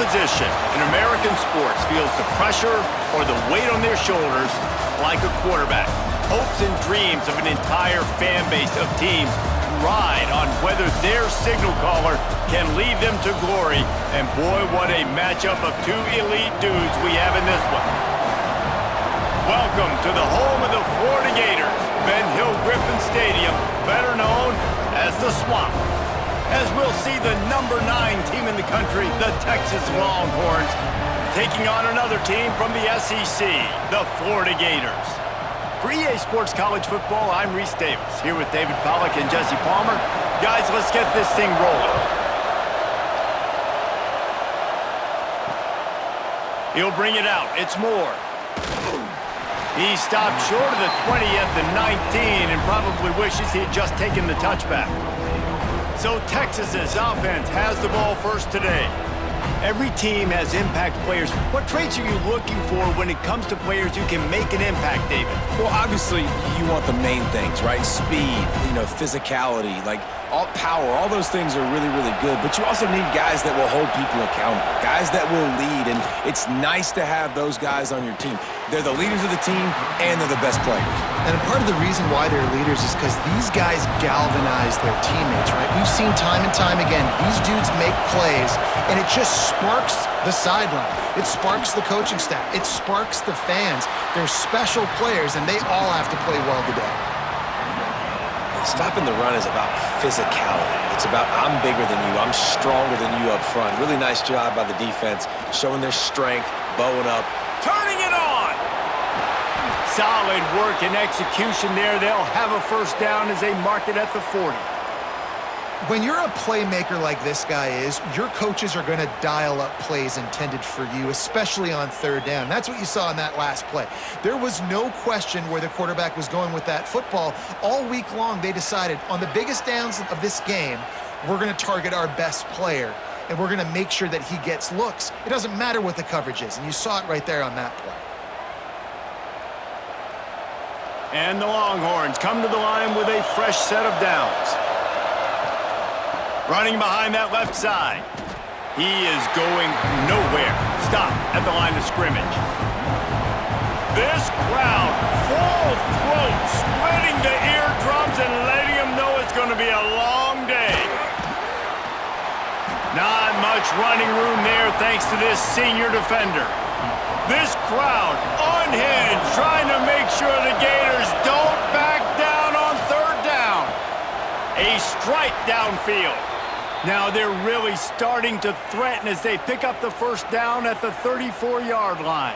position in American sports feels the pressure or the weight on their shoulders like a quarterback. Hopes and dreams of an entire fan base of teams ride on whether their signal caller can lead them to glory. And boy, what a matchup of two elite dudes we have in this one. Welcome to the home of the Florida Gators, Ben Hill Griffin Stadium, better known as the Swamp. As we'll see the number 9 team in the country, the Texas Longhorns, taking on another team from the SEC, the Florida Gators. For EA Sports College Football, I'm Reese Davis, here with David Pollack and Jesse Palmer. Guys, let's get this thing rolling. He'll bring it out. It's Moore. He stopped short of the 20 at the 19 and probably wishes he had just taken the touchback. So Texas's offense has the ball first today. Every team has impact players. What traits are you looking for when it comes to players who can make an impact, David? Well, obviously, you want the main things, right? Speed, physicality, all power. All those things are really, really good. But you also need guys that will hold people accountable, guys that will lead. And it's nice to have those guys on your team. They're the leaders of the team, and they're the best players. And part of the reason why they're leaders is because these guys galvanize their teammates, right? We've seen time and time again, these dudes make plays, and it just sparks the sideline. It sparks the coaching staff. It sparks the fans. They're special players, and they all have to play well today. Stopping the run is about physicality. It's about I'm bigger than you. I'm stronger than you up front. Really nice job by the defense, showing their strength, bowing up. Turning it on! Solid work and execution there. They'll have a first down as they mark it at the 40. When you're a playmaker like this guy is, your coaches are going to dial up plays intended for you, especially on third down. That's what you saw in that last play. There was no question where the quarterback was going with that football. All week long, they decided on the biggest downs of this game, we're going to target our best player, and we're going to make sure that he gets looks. It doesn't matter what the coverage is, and you saw it right there on that play. And the Longhorns come to the line with a fresh set of downs. Running behind that left side. He is going nowhere. Stop at the line of scrimmage. This crowd, full throat, splitting the eardrums and letting them know it's going to be a long day. Not much running room there thanks to this senior defender. This crowd unhinged, trying to make sure the Gators don't back down on third down. A strike downfield. Now they're really starting to threaten as they pick up the first down at the 34-yard line.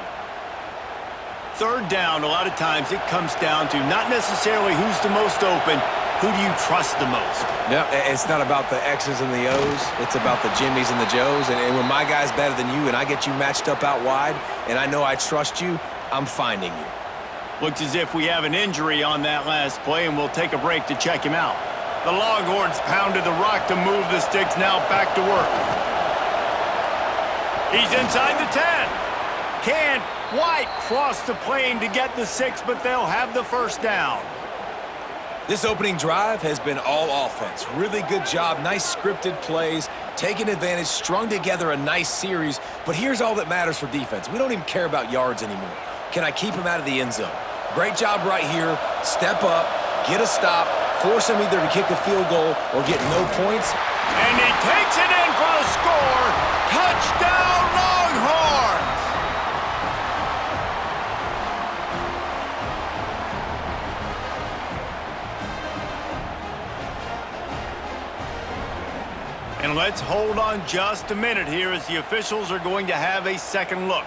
Third down, a lot of times it comes down to not necessarily who's the most open, who do you trust the most? No, it's not about the X's and the O's. It's about the Jimmys and the Joes. And when my guy's better than you and I get you matched up out wide and I know I trust you, I'm finding you. Looks as if we have an injury on that last play, and we'll take a break to check him out. The Longhorns pounded the rock to move the sticks, now back to work. He's inside the 10. Can't quite cross the plane to get the 6, but they'll have the first down. This opening drive has been all offense. Really good job, nice scripted plays, taking advantage, strung together a nice series. But here's all that matters for defense. We don't even care about yards anymore. Can I keep him out of the end zone? Great job right here. Step up, get a stop, force him either to kick a field goal or get no points. And he takes it in for the score. Touchdown, Longhorns! And let's hold on just a minute here as the officials are going to have a second look.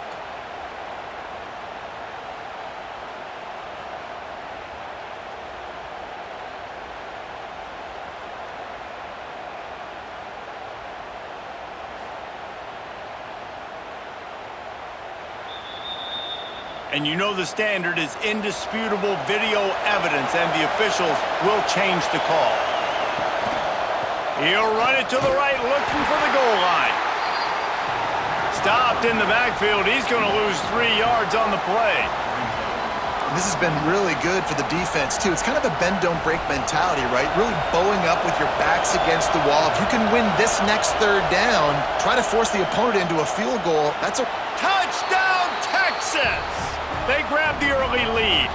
And you know the standard is indisputable video evidence, and the officials will change the call. He'll run it to the right, looking for the goal line. Stopped in the backfield. He's going to lose 3 yards on the play. And this has been really good for the defense, too. It's kind of a bend-don't-break mentality, right? Really bowing up with your backs against the wall. If you can win this next third down, try to force the opponent into a field goal. That's a Touchdown, Texas! They grab the early lead.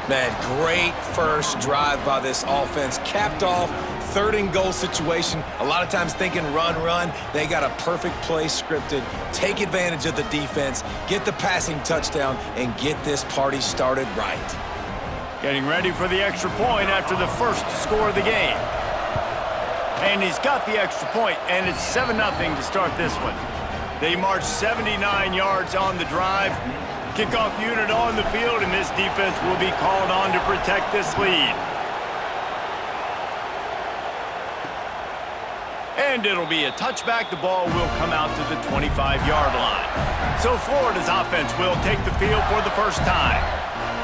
Man, great first drive by this offense. Capped off, 3rd-and-goal situation. A lot of times thinking run. They got a perfect play scripted. Take advantage of the defense, get the passing touchdown, and get this party started right. Getting ready for the extra point after the first score of the game. And he's got the extra point, and it's 7-0 to start this one. They march 79 yards on the drive. Kickoff unit on the field, and this defense will be called on to protect this lead. And it'll be a touchback. The ball will come out to the 25-yard line. So Florida's offense will take the field for the first time.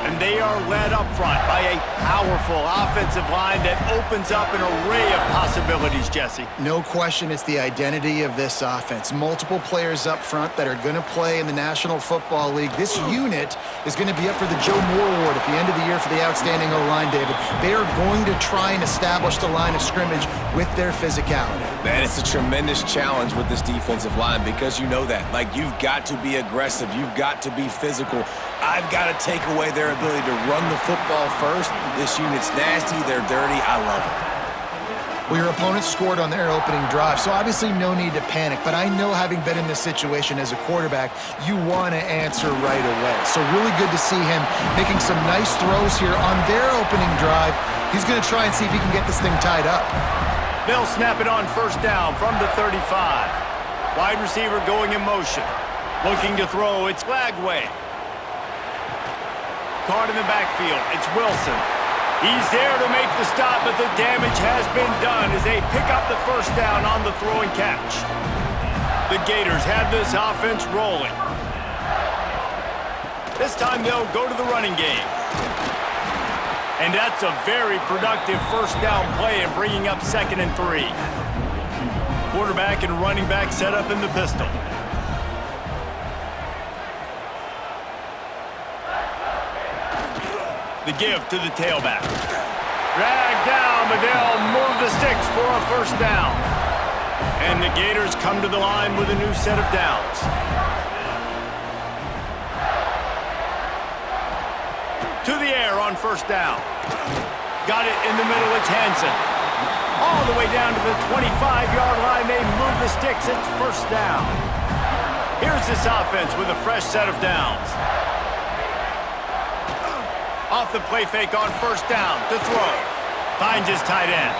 And they are led up front by a powerful offensive line that opens up an array of possibilities, Jesse. No question, it's the identity of this offense. Multiple players up front that are going to play in the National Football League. This unit is going to be up for the Joe Moore Award at the end of the year for the outstanding O-line, David. They are going to try and establish the line of scrimmage with their physicality. Man, it's a tremendous challenge with this defensive line because you know that. Like, you've got to be aggressive. You've got to be physical. I've got to take away their ability to run the football first. This unit's nasty. They're dirty. I love it. Well, your opponent scored on their opening drive, so obviously no need to panic. But I know, having been in this situation as a quarterback, you want to answer right away. So really good to see him making some nice throws here on their opening drive. He's going to try and see if he can get this thing tied up. They'll snap it on first down from the 35. Wide receiver going in motion. Looking to throw, it's Lagway. Caught in the backfield, it's Wilson. He's there to make the stop, but the damage has been done as they pick up the first down on the throw and catch. The Gators have this offense rolling. This time they'll go to the running game. And that's a very productive first down play and bringing up 2nd and 3. Quarterback and running back set up in the pistol. The give to the tailback. Dragged down, but they'll move the sticks for a first down. And the Gators come to the line with a new set of downs. To the air on first down. Got it in the middle, it's Hansen. All the way down to the 25-yard line, they move the sticks, it's first down. Here's this offense with a fresh set of downs. Off the play fake on first down to throw. Finds his tight end.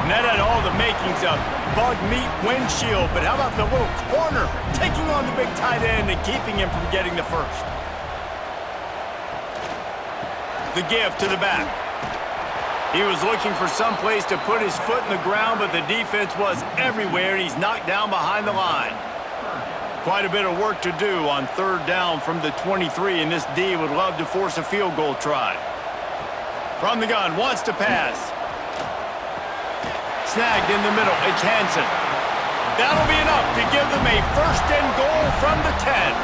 And that had all the makings of bug meat windshield, but how about the little corner taking on the big tight end and keeping him from getting the first? The give to the back. He was looking for some place to put his foot in the ground, but the defense was everywhere, and he's knocked down behind the line. Quite a bit of work to do on third down from the 23, and this D would love to force a field goal try. From the gun, wants to pass. Snagged in the middle, it's Hansen. That'll be enough to give them a 1st and goal from the 10.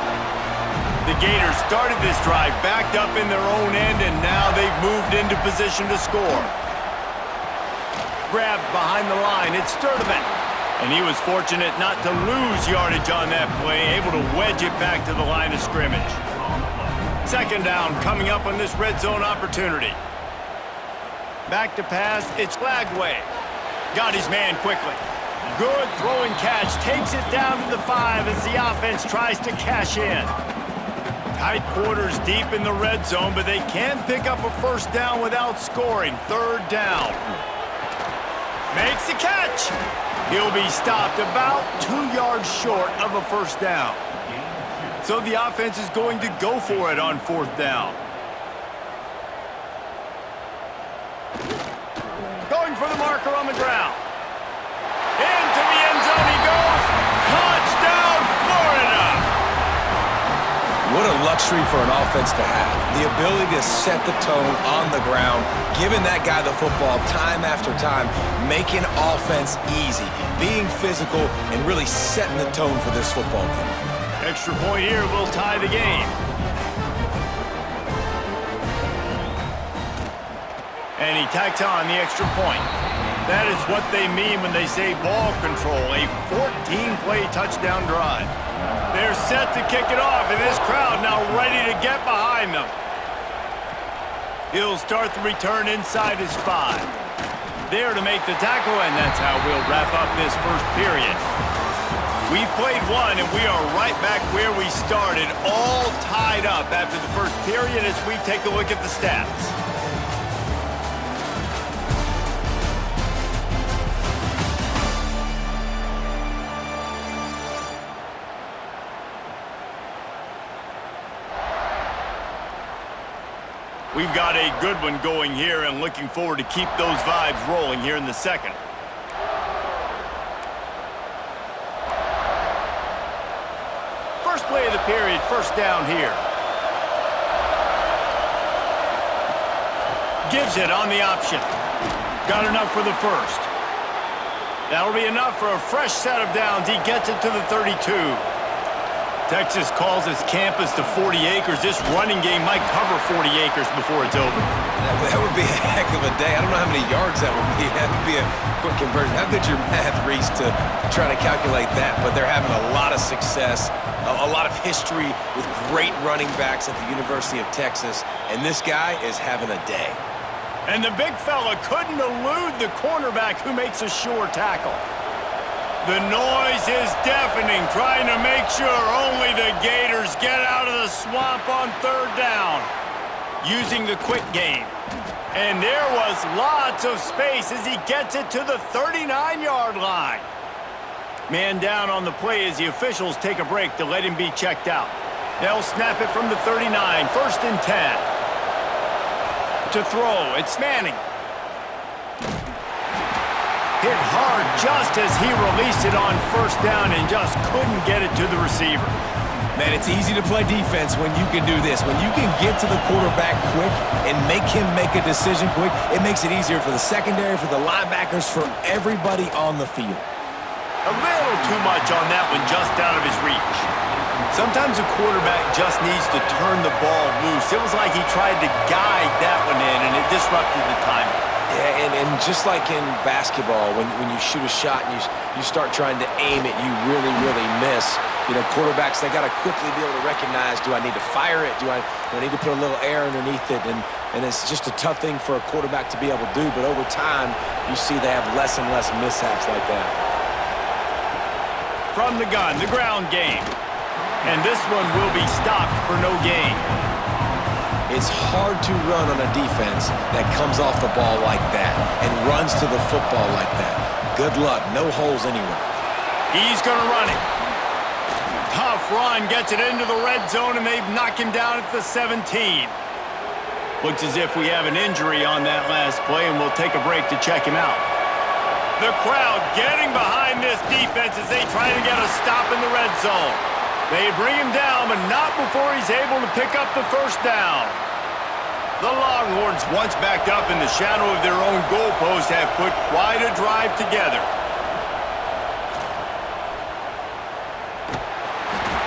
The Gators started this drive backed up in their own end, and now they've moved into position to score. Grabbed behind the line, it's Sturdivant. And he was fortunate not to lose yardage on that play, able to wedge it back to the line of scrimmage. 2nd down coming up on this red zone opportunity. Back to pass, it's Lagway. Got his man quickly. Good throwing catch, takes it down to the 5 as the offense tries to cash in. Tight quarters deep in the red zone, but they can pick up a first down without scoring. 3rd down. Makes the catch. He'll be stopped about 2 yards short of a first down. So the offense is going to go for it on 4th down. Going for the marker on the ground. Into the end zone he goes. Touchdown, Florida! What a luxury for an offense to have. The ability to set the tone on the ground, giving that guy the football time after time, making offense easy, being physical, and really setting the tone for this football game. Extra point here will tie the game. And he tacks on the extra point. That is what they mean when they say ball control, a 14-play touchdown drive. They're set to kick it off, and this crowd now ready to get behind them. He'll start the return inside his 5. There to make the tackle, and that's how we'll wrap up this first period. We've played one, and we are right back where we started, all tied up after the first period as we take a look at the stats. We've got a good one going here and looking forward to keep those vibes rolling here in the second. First play of the period, first down here. Gives it on the option. Got enough for the first. That'll be enough for a fresh set of downs. He gets it to the 32. Texas calls his campus to 40 acres. This running game might cover 40 acres before it's over. That would be a heck of a day. I don't know how many yards that would be. That would be a quick conversion. How good's your math, Reese, to try to calculate that? But they're having a lot of success, a lot of history with great running backs at the University of Texas, and this guy is having a day. And the big fella couldn't elude the cornerback who makes a sure tackle. The noise is deafening, trying to make sure only the Gators get out of the swamp on third down. Using the quick game. And there was lots of space as he gets it to the 39-yard line. Man down on the play as the officials take a break to let him be checked out. They'll snap it from the 39, first and 10. To throw, it's Manning. Hit hard just as he released it on first down and just couldn't get it to the receiver. Man, it's easy to play defense when you can do this. When you can get to the quarterback quick and make him make a decision quick, it makes it easier for the secondary, for the linebackers, for everybody on the field. A little too much on that one, just out of his reach. Sometimes a quarterback just needs to turn the ball loose. It was like he tried to guide that one in, and it disrupted the timing. Yeah, and just like in basketball, when you shoot a shot and you start trying to aim it, you really, really miss. You know, quarterbacks, they got to quickly be able to recognize, do I need to fire it? Do I need to put a little air underneath it? And it's just a tough thing for a quarterback to be able to do. But over time, you see they have less and less mishaps like that. From the gun, the ground game. And this one will be stopped for no gain. It's hard to run on a defense that comes off the ball like that and runs to the football like that. Good luck. No holes anywhere. He's going to run it. Tough run, gets it into the red zone, and they knock him down at the 17. Looks as if we have an injury on that last play, and we'll take a break to check him out. The crowd getting behind this defense as they try to get a stop in the red zone. They bring him down, but not before he's able to pick up the first down. The Longhorns, once backed up in the shadow of their own goalpost, have put quite a drive together.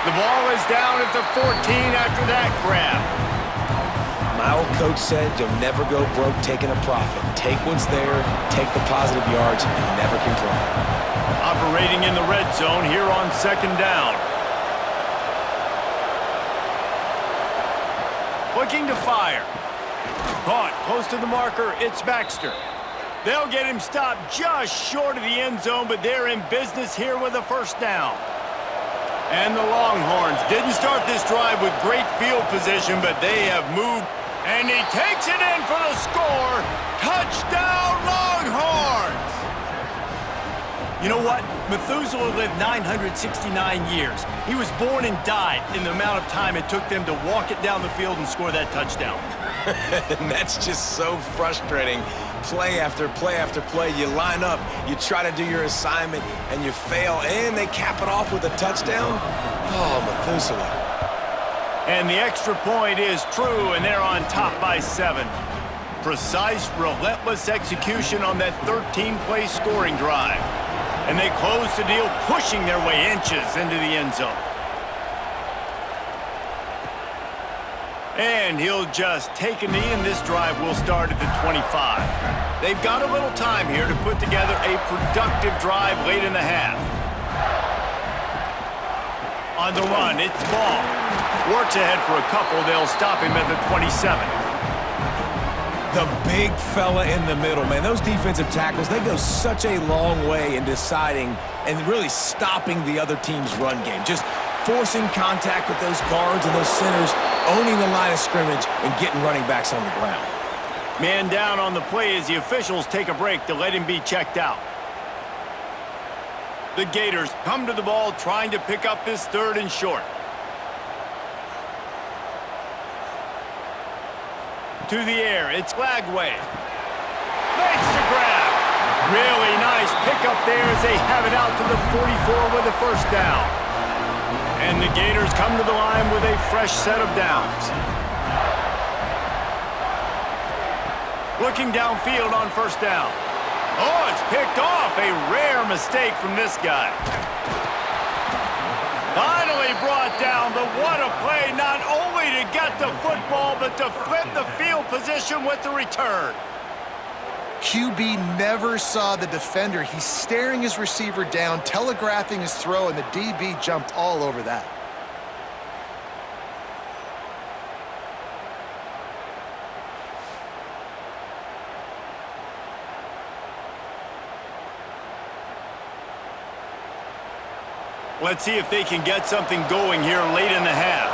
The ball is down at the 14 after that grab. My old coach said you'll never go broke taking a profit. Take what's there, take the positive yards, and never complain. Operating in the red zone here on second down. Looking to fire. Caught close to the marker, it's Baxter. They'll get him stopped just short of the end zone, but they're in business here with a first down. And the Longhorns didn't start this drive with great field position, but they have moved. And he takes it in for the score. Touchdown, Longhorns! You know what? Methuselah lived 969 years. He was born and died in the amount of time it took them to walk it down the field and score that touchdown. And that's just so frustrating. Play after play after play. You line up, you try to do your assignment, and you fail, and they cap it off with a touchdown? Oh, Methuselah. And the extra point is true, and they're on top by 7. Precise, relentless execution on that 13-play scoring drive. And they close the deal, pushing their way inches into the end zone. And he'll just take a knee, and this drive will start at the 25. They've got a little time here to put together a productive drive late in the half. On the run, it's Ball. Works ahead for a couple. They'll stop him at the 27. The big fella in the middle, man. Those defensive tackles, they go such a long way in deciding and really stopping the other team's run game. Just forcing contact with those guards and those centers, owning the line of scrimmage, and getting running backs on the ground. Man down on the play as the officials take a break to let him be checked out. The Gators come to the ball trying to pick up this 3rd and short. To the air, it's Lagway. Makes the grab. Really nice pickup there as they have it out to the 44 with a first down. And the Gators come to the line with a fresh set of downs. Looking downfield on first down. Oh, it's picked off. A rare mistake from this guy. Finally brought down, but what a play, not only to get the football, but to flip the field position with the return. QB never saw the defender. He's staring his receiver down, telegraphing his throw, and the DB jumped all over that. Let's see if they can get something going here late in the half.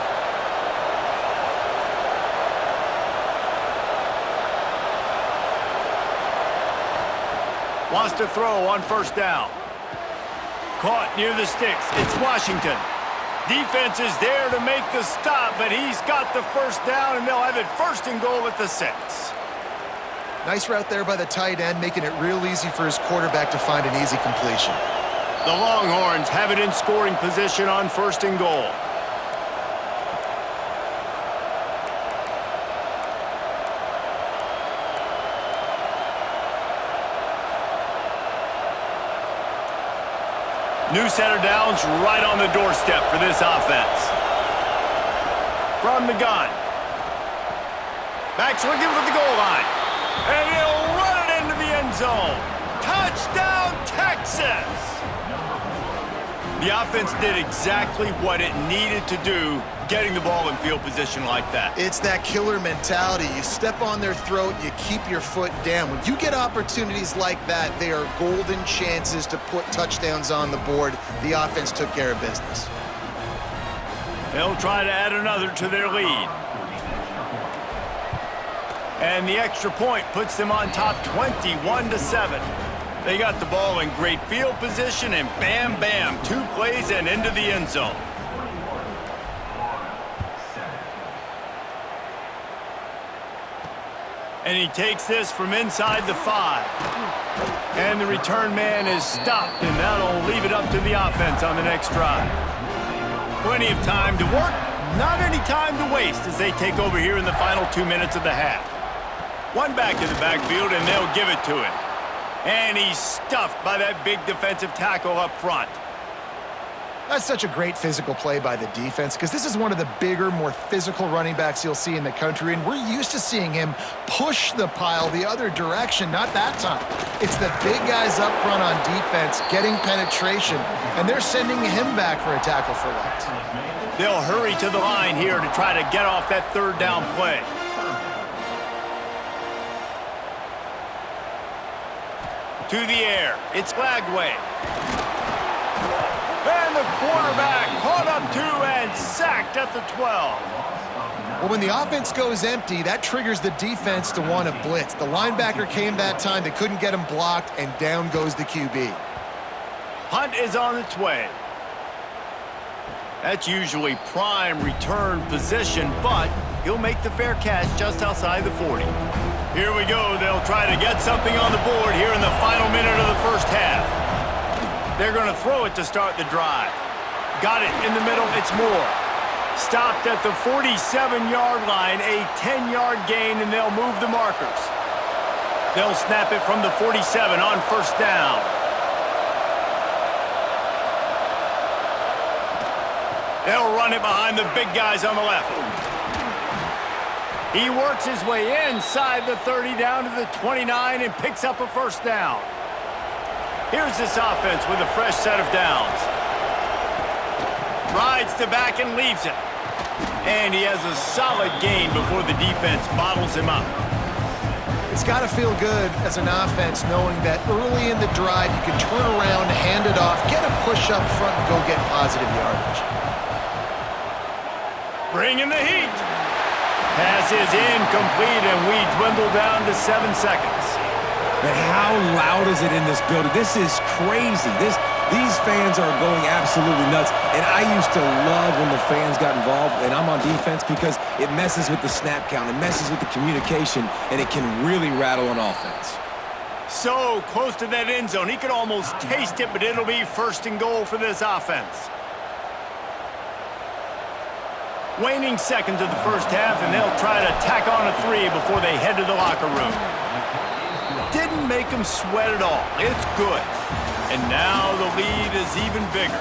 Wants to throw on first down. Caught near the sticks. It's Washington. Defense is there to make the stop, but he's got the first down, and they'll have it 1st and goal at the 6. Nice route there by the tight end, making it real easy for his quarterback to find an easy completion. The Longhorns have it in scoring position on 1st and goal. New set of downs right on the doorstep for this offense. From the gun. Back's looking for the goal line. And he'll run it into the end zone. Touchdown, Texas! The offense did exactly what it needed to do, getting the ball in field position like that. It's that killer mentality. You step on their throat, you keep your foot down. When you get opportunities like that, they are golden chances to put touchdowns on the board. The offense took care of business. They'll try to add another to their lead. And the extra point puts them on top 21-7. They got the ball in great field position, and bam, bam, 2 plays and into the end zone. And he takes this from inside the 5. And the return man is stopped, and that'll leave it up to the offense on the next drive. Plenty of time to work, not any time to waste as they take over here in the final 2 minutes of the half. One back to the backfield, and they'll give it to him. And he's stuffed by that big defensive tackle up front. That's such a great physical play by the defense because this is one of the bigger, more physical running backs you'll see in the country, and we're used to seeing him push the pile the other direction. Not that time. It's the big guys up front on defense getting penetration, and they're sending him back for a tackle for loss. They'll hurry to the line here to try to get off that 3rd down play. To the air, it's Lagway. And the quarterback caught up 2 and sacked at the 12. Well, when the offense goes empty, that triggers the defense to want to blitz. The linebacker came that time. They couldn't get him blocked, and down goes the QB. Hunt is on its way. That's usually prime return position, but he'll make the fair catch just outside the 40. Here we go. They'll try to get something on the board here in the final minute of the first half. They're going to throw it to start the drive. Got it in the middle. It's Moore. Stopped at the 47-yard line, a 10-yard gain, and they'll move the markers. They'll snap it from the 47 on first down. They'll run it behind the big guys on the left. He works his way inside the 30 down to the 29 and picks up a first down. Here's this offense with a fresh set of downs. Rides to back and leaves it. And he has a solid gain before the defense bottles him up. It's got to feel good as an offense knowing that early in the drive you can turn around, hand it off, get a push up front, and go get positive yardage. Bringing the heat. Pass is incomplete, and we dwindle down to 7 seconds. But how loud is it in this building? This is crazy. These fans are going absolutely nuts. And I used to love when the fans got involved, and I'm on defense, because it messes with the snap count, it messes with the communication, and it can really rattle an offense. So close to that end zone. He could almost taste it, but it'll be first and goal for this offense. Waning seconds of the first half, and they'll try to tack on a 3 before they head to the locker room. Didn't make them sweat at all. It's good. And now the lead is even bigger.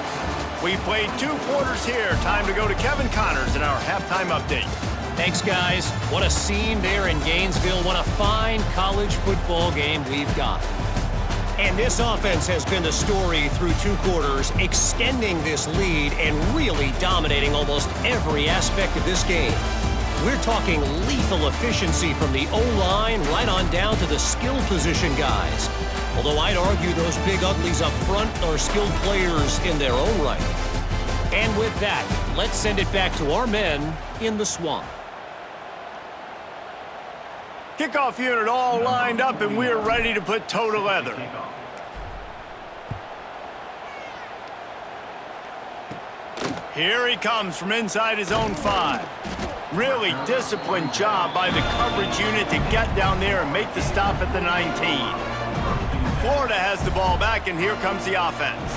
We played 2 quarters here. Time to go to Kevin Connors in our halftime update. Thanks, guys. What a scene there in Gainesville. What a fine college football game we've got. And this offense has been the story through 2 quarters, extending this lead and really dominating almost every aspect of this game. We're talking lethal efficiency from the O-line right on down to the skill position guys. Although I'd argue those big uglies up front are skilled players in their own right. And with that, let's send it back to our men in the swamp. Kickoff unit all lined up, and we're ready to put toe to leather. Here he comes from inside his own 5. Really disciplined job by the coverage unit to get down there and make the stop at the 19. Florida has the ball back, and here comes the offense.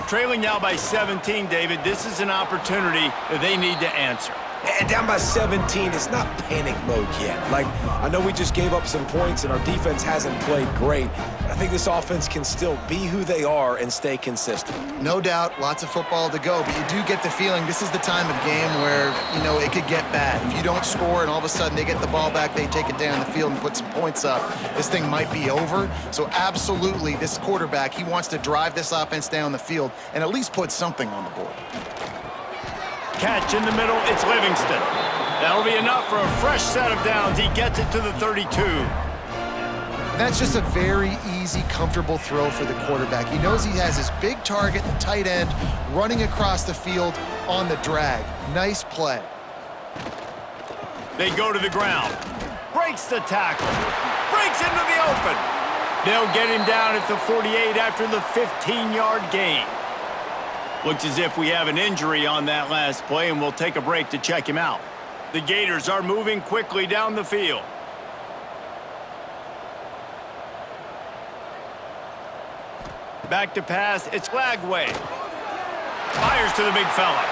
Trailing now by 17, David. This is an opportunity that they need to answer. And down by 17, it's not panic mode yet. Like, I know we just gave up some points and our defense hasn't played great, but I think this offense can still be who they are and stay consistent. No doubt, lots of football to go, but you do get the feeling this is the time of game where, you know, it could get bad. If you don't score and all of a sudden they get the ball back, they take it down the field and put some points up, this thing might be over. So absolutely, this quarterback, he wants to drive this offense down the field and at least put something on the board. Catch in the middle, it's Livingston. That'll be enough for a fresh set of downs. He gets it to the 32. That's just a very easy, comfortable throw for the quarterback. He knows he has his big target, the tight end, running across the field on the drag. Nice play. They go to the ground. Breaks the tackle. Breaks into the open. They'll get him down at the 48 after the 15-yard gain. Looks as if we have an injury on that last play, and we'll take a break to check him out. The Gators are moving quickly down the field. Back to pass, it's Lagway. Fires to the big fella.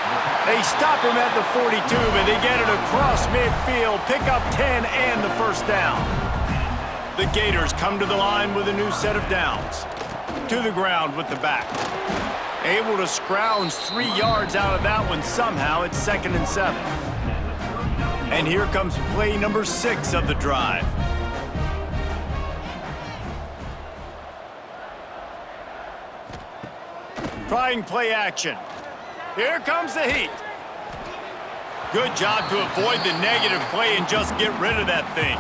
They stop him at the 42, but they get it across midfield, pick up 10 and the first down. The Gators come to the line with a new set of downs. To the ground with the back. Able to scrounge 3 yards out of that one somehow. It's 2nd and 7. And here comes play number 6 of the drive. Trying play action. Here comes the heat. Good job to avoid the negative play and just get rid of that thing.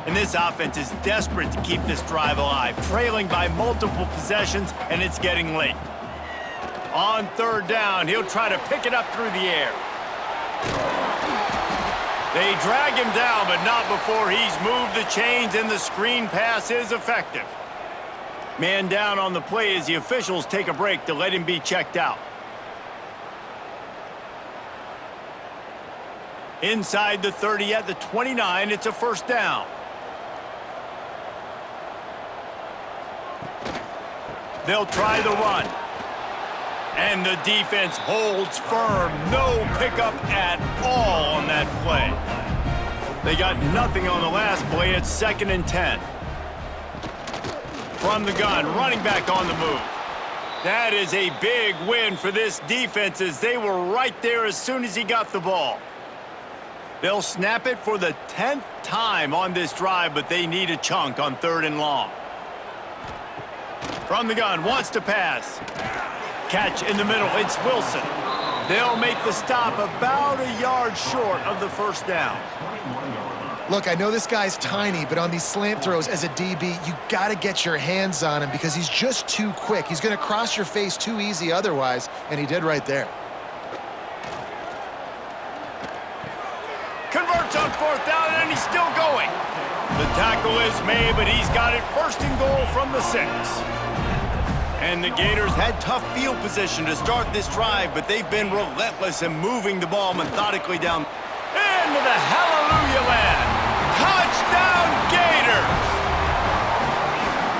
And this offense is desperate to keep this drive alive, trailing by multiple possessions, and it's getting late. On 3rd down, he'll try to pick it up through the air. They drag him down, but not before he's moved the chains, and the screen pass is effective. Man down on the play as the officials take a break to let him be checked out. Inside the 30 at the 29, it's a first down. They'll try the run. And the defense holds firm. No pickup at all on that play. They got nothing on the last play. It's 2nd and 10. From the gun, running back on the move. That is a big win for this defense as they were right there as soon as he got the ball. They'll snap it for the 10th time on this drive, but they need a chunk on 3rd and long. From the gun, wants to pass. Catch in the middle, it's Wilson. They'll make the stop about a yard short of the first down. Look, I know this guy's tiny, but on these slant throws as a DB, you got to get your hands on him because he's just too quick. He's going to cross your face too easy otherwise, and he did right there. Converts on 4th down, and he's still going. The tackle is made, but he's got it 1st and goal from the 6. And the Gators had tough field position to start this drive, but they've been relentless in moving the ball methodically down into the hallelujah land. Touchdown, Gators!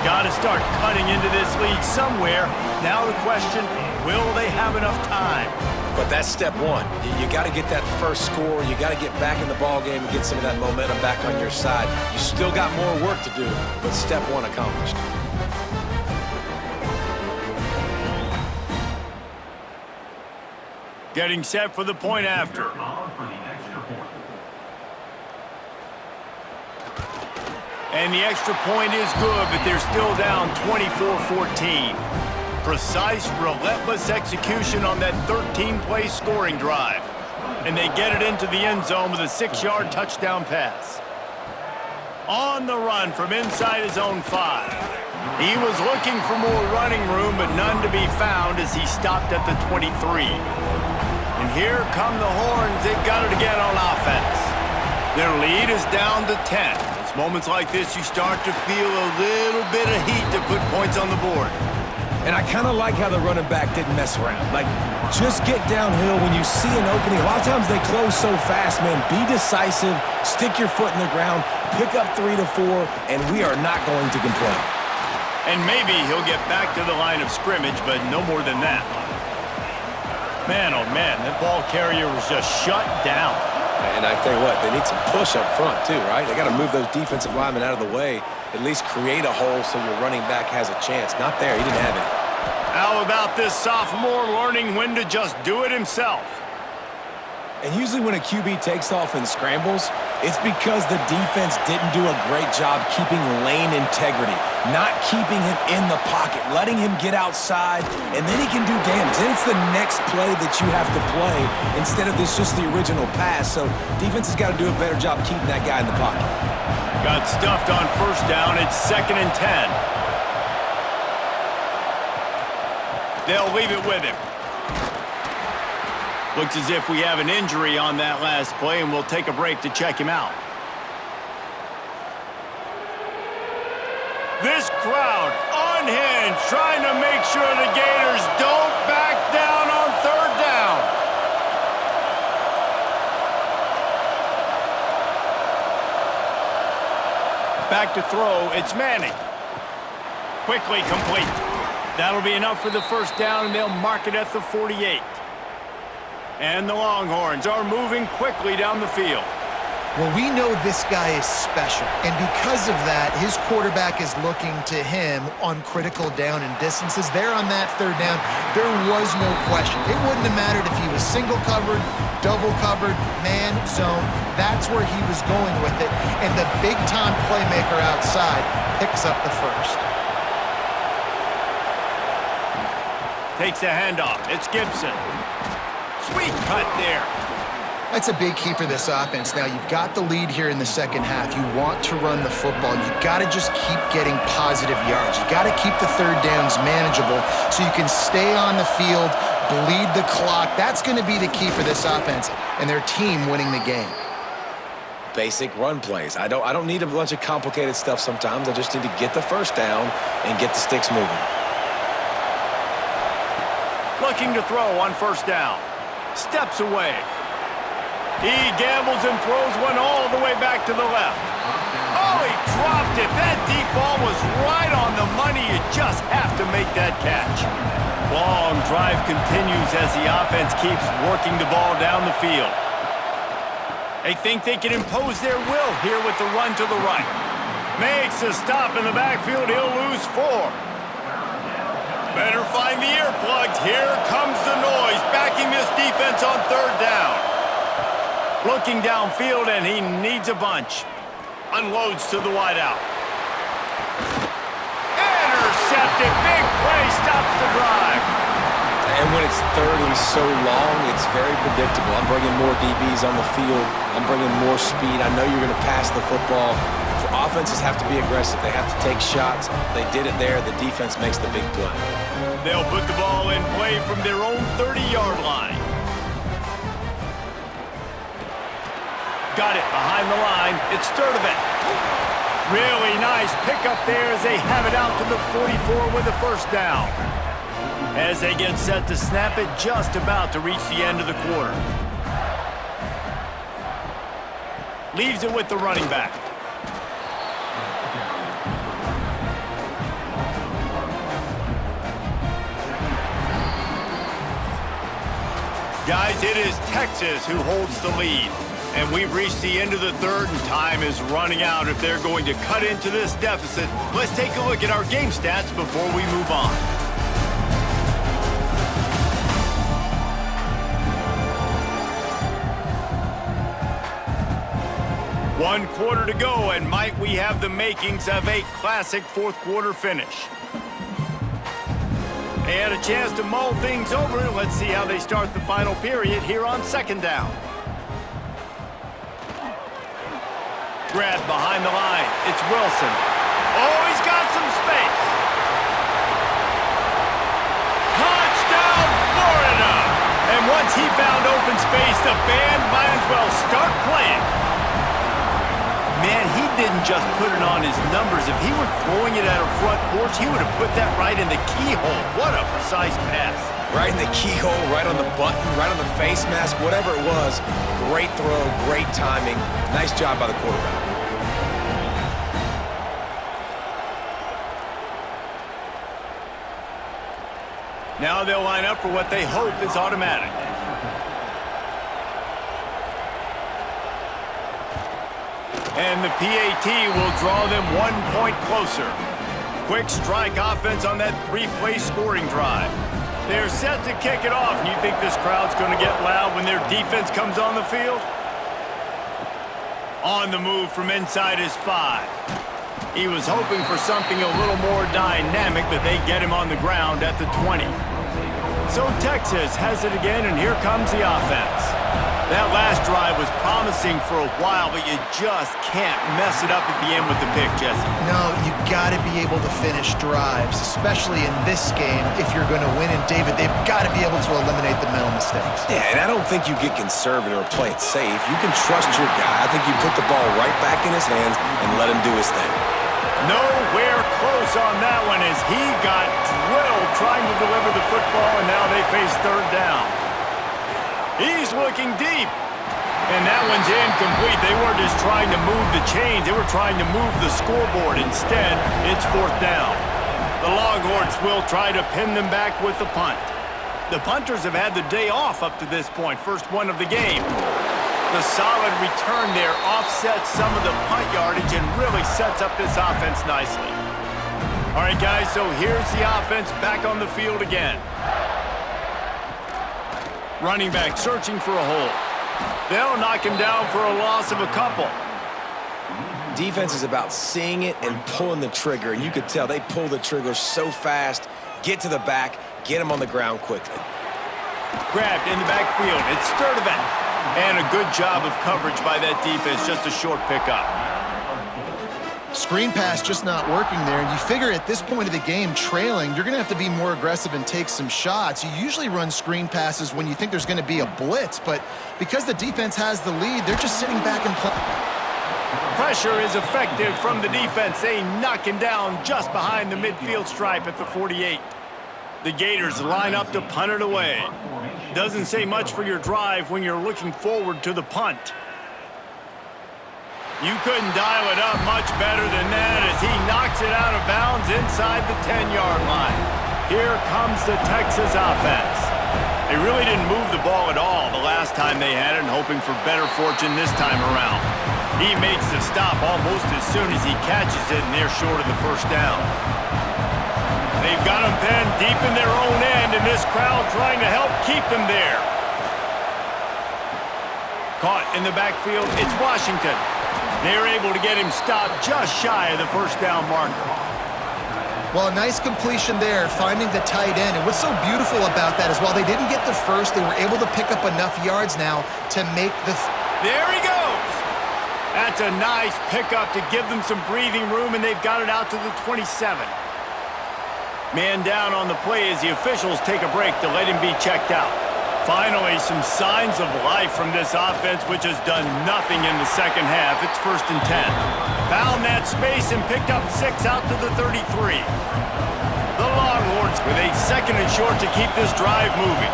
Got to start cutting into this lead somewhere. Now the question, will they have enough time? But that's step one. You got to get that first score. You got to get back in the ball game and get some of that momentum back on your side. You still got more work to do, but step one accomplished. Getting set for the point after. And the extra point is good, but they're still down 24-14. Precise, relentless execution on that 13-play scoring drive. And they get it into the end zone with a 6-yard touchdown pass. On the run from inside his own 5. He was looking for more running room, but none to be found as he stopped at the 23. And here come the Horns. They've got it again on offense. Their lead is down to 10. It's moments like this you start to feel a little bit of heat to put points on the board. And I kind of like how the running back didn't mess around. Like, just get downhill when you see an opening. A lot of times they close so fast, man. Be decisive, stick your foot in the ground, pick up 3 to 4, and we are not going to complain. And maybe he'll get back to the line of scrimmage, but no more than that. Man, oh man, that ball carrier was just shut down. And I tell you what, they need some push up front too, right? They got to move those defensive linemen out of the way, at least create a hole so your running back has a chance. Not there, he didn't have it. How about this sophomore learning when to just do it himself? And usually when a QB takes off and scrambles, it's because the defense didn't do a great job keeping lane integrity, not keeping him in the pocket, letting him get outside, and then he can do damage. Then it's the next play that you have to play instead of this just the original pass. So defense has got to do a better job keeping that guy in the pocket. Got stuffed on 1st down. It's 2nd and 10. They'll leave it with him. Looks as if we have an injury on that last play, and we'll take a break to check him out. This crowd unhinged, trying to make sure the Gators don't back down on 3rd down. Back to throw, it's Manning. Quickly complete. That'll be enough for the 1st down, and they'll mark it at the 48. And the Longhorns are moving quickly down the field. Well, we know this guy is special, and because of that, his quarterback is looking to him on critical down and distances. There on that 3rd down, there was no question. It wouldn't have mattered if he was single covered, double covered, man, zone. That's where he was going with it, and the big-time playmaker outside picks up the 1st. Takes the handoff. It's Gibson. Sweet cut there. That's a big key for this offense. Now, you've got the lead here in the 2nd half. You want to run the football. You've got to just keep getting positive yards. You've got to keep the 3rd downs manageable so you can stay on the field, bleed the clock. That's going to be the key for this offense and their team winning the game. Basic run plays. I don't need a bunch of complicated stuff sometimes. I just need to get the 1st down and get the sticks moving. Looking to throw on 1st down. Steps away. He gambles and throws one all the way back to the left. Oh, he dropped it. That deep ball was right on the money. You just have to make that catch. Long drive continues as the offense keeps working the ball down the field. They think they can impose their will here with the run to the right. Makes a stop in the backfield. He'll lose 4. Better find behind the earplugs. Here comes the noise, backing this defense on third down. Looking downfield, and he needs a bunch. Unloads to the wideout. Intercepted. Big play. Stops the drive. And when it's third and so long, it's very predictable. I'm bringing more DBs on the field. I'm bringing more speed. I know you're going to pass the football. Offenses have to be aggressive. They have to take shots. They did it there. The defense makes the big play. They'll put the ball in play from their own 30-yard line. Got it behind the line. It's Sturdivant. Really nice pickup there as they have it out to the 44 with the first down. As they get set to snap it, just about to reach the end of the quarter. Leaves it with the running back. Guys, it is Texas who holds the lead. And we've reached the end of the third, and time is running out if they're going to cut into this deficit. Let's take a look at our game stats before we move on. One quarter to go, and might we have the makings of a classic fourth-quarter finish. They had a chance to mull things over. Let's see how they start the final period here on second down. Grab behind the line. It's Wilson. Oh, he's got some space. Touchdown, Florida! And once he found open space, the band might as well start playing. Man, he didn't just put it on his numbers. If he were throwing it at a front porch, he would have put that right in the keyhole. What a precise pass. Right in the keyhole, right on the button, right on the face mask, whatever it was. Great throw, great timing. Nice job by the quarterback. Now they'll line up for what they hope is automatic. And the PAT will draw them 1 point closer. Quick strike offense on that three-play scoring drive. They're set to kick it off. And you think this crowd's going to get loud when their defense comes on the field? On the move from inside his 5. He was hoping for something a little more dynamic, but they get him on the ground at the 20. So Texas has it again, and here comes the offense. That last drive was promising for a while, but you just can't mess it up at the end with the pick, Jesse. No, you got to be able to finish drives, especially in this game if you're going to win. And David, they've got to be able to eliminate the mental mistakes. Yeah, and I don't think you get conservative or play it safe. You can trust your guy. I think you put the ball right back in his hands and let him do his thing. Nowhere close on that one as he got drilled trying to deliver the football, and now they face third down. He's looking deep, and that one's incomplete. They weren't just trying to move the chains. They were trying to move the scoreboard. Instead, it's fourth down. The Longhorns will try to pin them back with the punt. The punters have had the day off up to this point, first one of the game. The solid return there offsets some of the punt yardage and really sets up this offense nicely. All right, guys, so here's the offense back on the field again. Running back searching for a hole. They'll knock him down for a loss of a couple. Defense is about seeing it and pulling the trigger, and you could tell they pull the trigger so fast, get to the back, get him on the ground quickly. Grabbed in the backfield. It's Sturdivant. And a good job of coverage by that defense, just a short pickup. Screen pass just not working there. And you figure at this point of the game, trailing, you're going to have to be more aggressive and take some shots. You usually run screen passes when you think there's going to be a blitz, but because the defense has the lead, they're just sitting back and playing. Pressure is effective from the defense. They knock him down just behind the midfield stripe at the 48. The Gators line up to punt it away. Doesn't say much for your drive when you're looking forward to the punt. You couldn't dial it up much better than that as he knocks it out of bounds inside the 10-yard line. Here comes the Texas offense. They really didn't move the ball at all the last time they had it, and hoping for better fortune this time around. He makes the stop almost as soon as he catches it, and they're short of the first down. They've got them penned deep in their own end, and this crowd trying to help keep them there. Caught in the backfield, it's Washington. They're able to get him stopped just shy of the first down marker. Well, a nice completion there, finding the tight end. And what's so beautiful about that is while they didn't get the first, they were able to pick up enough yards now to make the... There he goes! That's a nice pickup to give them some breathing room, and they've got it out to the 27. Man down on the play as the officials take a break to let him be checked out. Finally, some signs of life from this offense, which has done nothing in the second half. It's 1st and 10. Found that space and picked up 6 out to the 33. The Longhorns with a 2nd and short to keep this drive moving.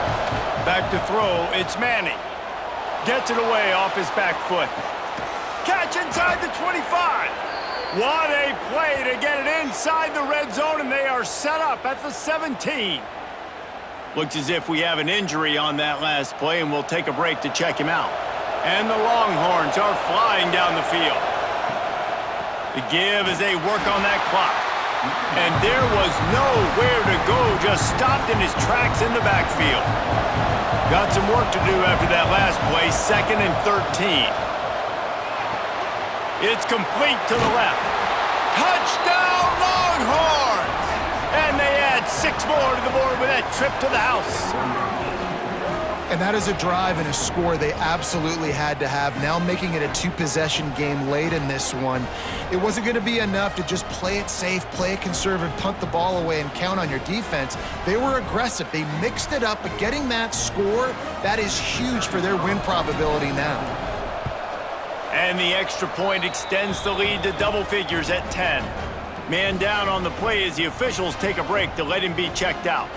Back to throw, it's Manning. Gets it away off his back foot. Catch inside the 25. What a play to get it inside the red zone, and they are set up at the 17. Looks as if we have an injury on that last play, and we'll take a break to check him out. And the Longhorns are flying down the field. The give as they work on that clock. And there was nowhere to go, just stopped in his tracks in the backfield. Got some work to do after that last play, 2nd and 13. It's complete to the left. Touchdown, Longhorns! And they add 6 more to the board with that trip to the house. And that is a drive and a score they absolutely had to have. Now making it a 2-possession game late in this one. It wasn't going to be enough to just play it safe, play it conservative, punt the ball away, and count on your defense. They were aggressive. They mixed it up, but getting that score, that is huge for their win probability now. And the extra point extends the lead to double figures at 10. Man down on the play as the officials take a break to let him be checked out.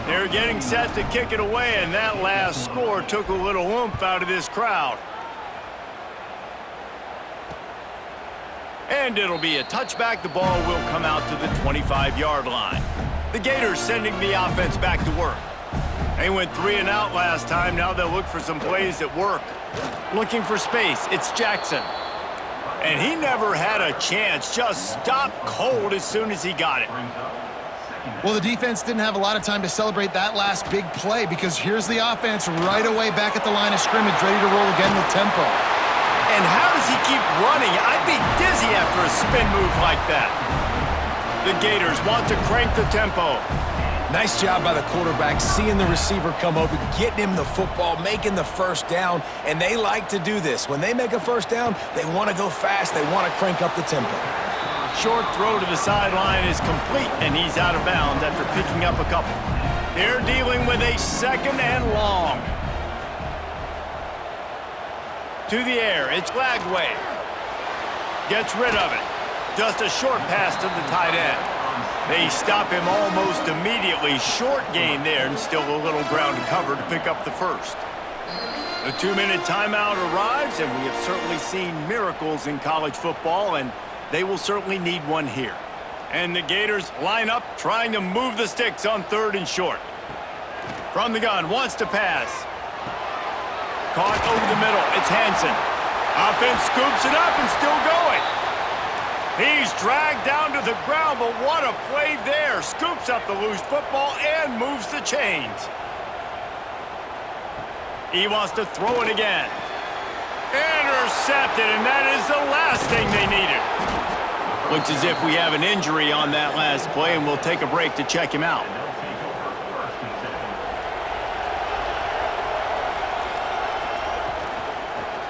They're getting set to kick it away, and that last score took a little oomph out of this crowd. And it'll be a touchback. The ball will come out to the 25-yard line. The Gators sending the offense back to work. They went 3 and out last time. Now they'll look for some plays that work. Looking for space, it's Jackson. And he never had a chance, just stopped cold as soon as he got it. Well, the defense didn't have a lot of time to celebrate that last big play because here's the offense right away back at the line of scrimmage, ready to roll again with tempo. And how does he keep running? I'd be dizzy after a spin move like that. The Gators want to crank the tempo. Nice job by the quarterback, seeing the receiver come open, getting him the football, making the first down, and they like to do this. When they make a first down, they want to go fast, they want to crank up the tempo. Short throw to the sideline is complete, and he's out of bounds after picking up a couple. They're dealing with a 2nd and long. To the air, it's Lagway. Gets rid of it. Just a short pass to the tight end. They stop him almost immediately. Short gain there, and still a little ground to cover to pick up the first. The 2-minute timeout arrives, and we have certainly seen miracles in college football, and they will certainly need one here. And the Gators line up, trying to move the sticks on 3rd and short. From the gun, wants to pass. Caught over the middle, it's Hansen. Offense scoops it up and still going. He's dragged down to the ground, but what a play there. Scoops up the loose football and moves the chains. He wants to throw it again. Intercepted, and that is the last thing they needed. Looks as if we have an injury on that last play, and we'll take a break to check him out.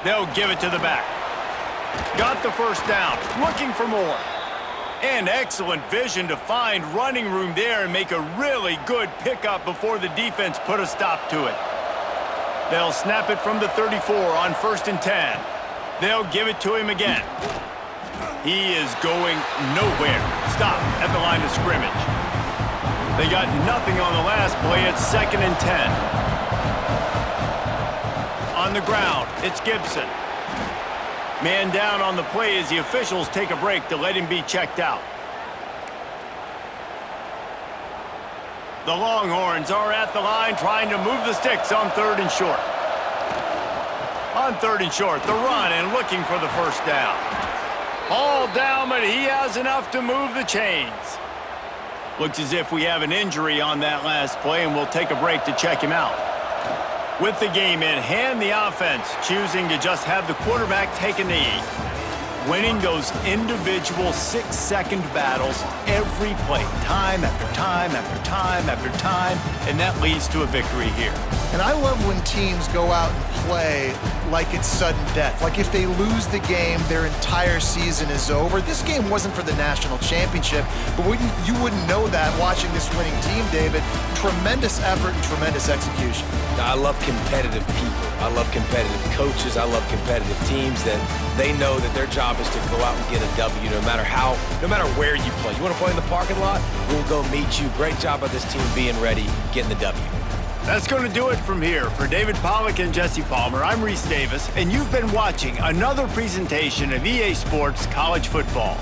They'll give it to the back. Got the first down, looking for more. And excellent vision to find running room there and make a really good pickup before the defense put a stop to it. They'll snap it from the 34 on 1st and 10. They'll give it to him again. He is going nowhere. Stop at the line of scrimmage. They got nothing on the last play. It's 2nd and 10. On the ground, it's Gibson. Man down on the play as the officials take a break to let him be checked out. The Longhorns are at the line trying to move the sticks on 3rd and short. On 3rd and short, the run and looking for the first down. All down, but he has enough to move the chains. Looks as if we have an injury on that last play, and we'll take a break to check him out. With the game in hand, the offense choosing to just have the quarterback take a knee. Winning those individual 6-second battles every play, time after time after time after time, and that leads to a victory here. And I love when teams go out and play like it's sudden death. Like if they lose the game, their entire season is over. This game wasn't for the national championship, but you wouldn't know that watching this winning team, David. Tremendous effort and tremendous execution. I love competitive people. I love competitive coaches. I love competitive teams that they know that their job is to go out and get a W no matter where you play. You want to play in the parking lot? We'll go meet you. Great job by this team being ready, getting the W. That's going to do it from here. For David Pollack and Jesse Palmer, I'm Reese Davis, and you've been watching another presentation of EA Sports College Football.